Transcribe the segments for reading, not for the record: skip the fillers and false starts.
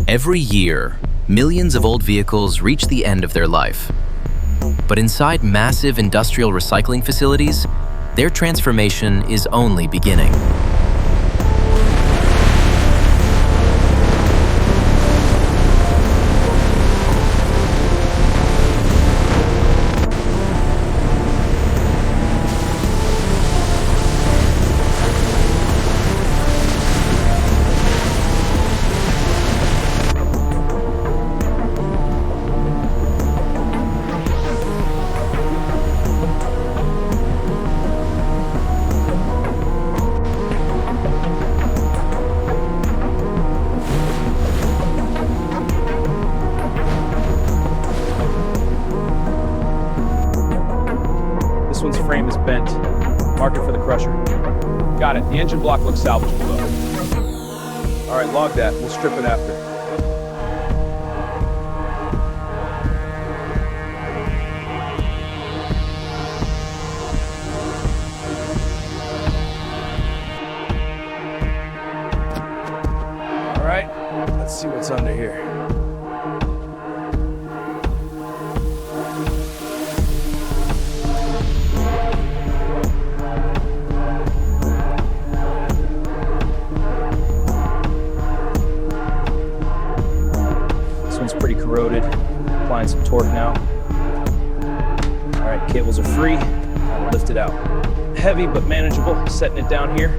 Every year, millions of old vehicles reach the end of their life. But inside massive industrial recycling facilities, their transformation is only beginning. This one's frame is bent. Mark it for the crusher. Got it. The engine block looks salvageable. All right, log that. We'll strip it after. All right, let's see what's under here. Pretty corroded. Applying some torque now. All right, cables are free. I'll lift it out. Heavy but manageable. Setting it down here.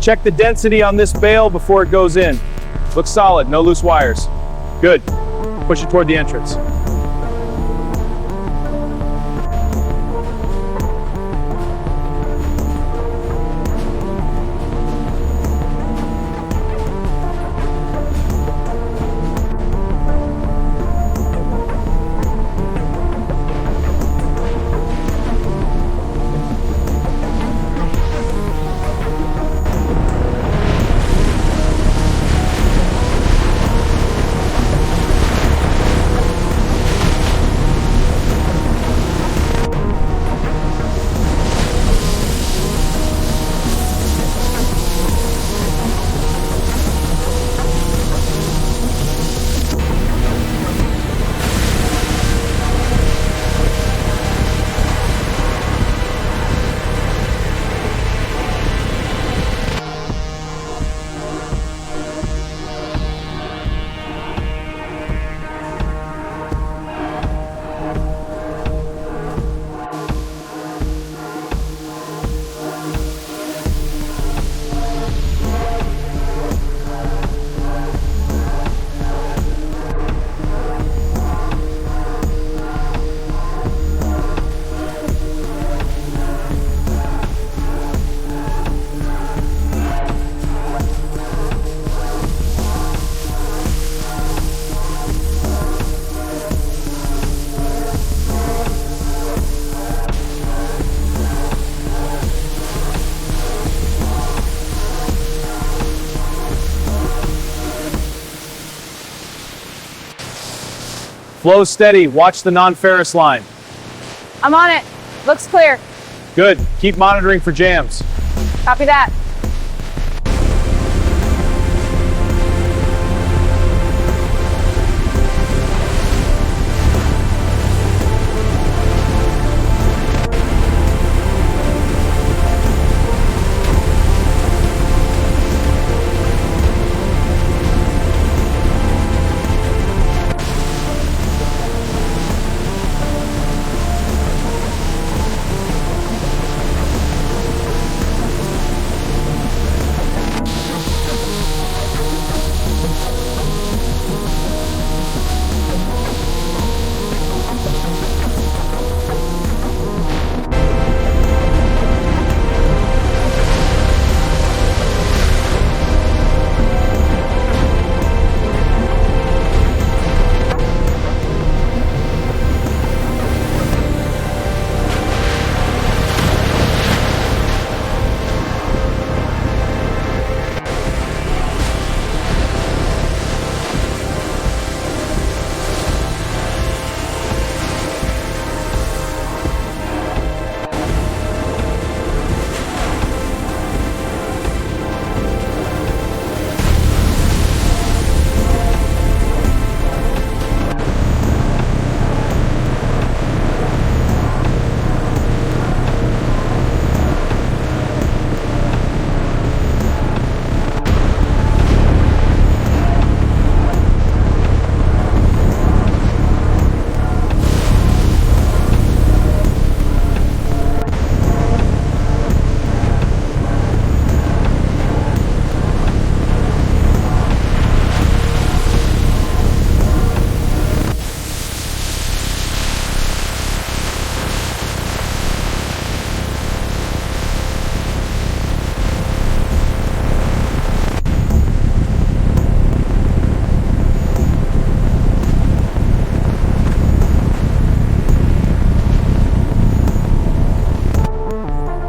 Check the density on this bale before it goes in. Looks solid, no loose wires. Good. Push it toward the entrance. Flow steady. Watch the non-ferrous line. I'm on it. Looks clear. Good. Keep monitoring for jams. Copy that.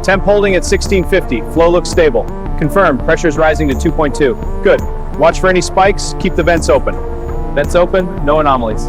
Temp holding at 1650. Flow looks stable. Confirmed. Pressure's rising to 2.2. Good. Watch for any spikes. Keep the vents open. Vents open. No anomalies.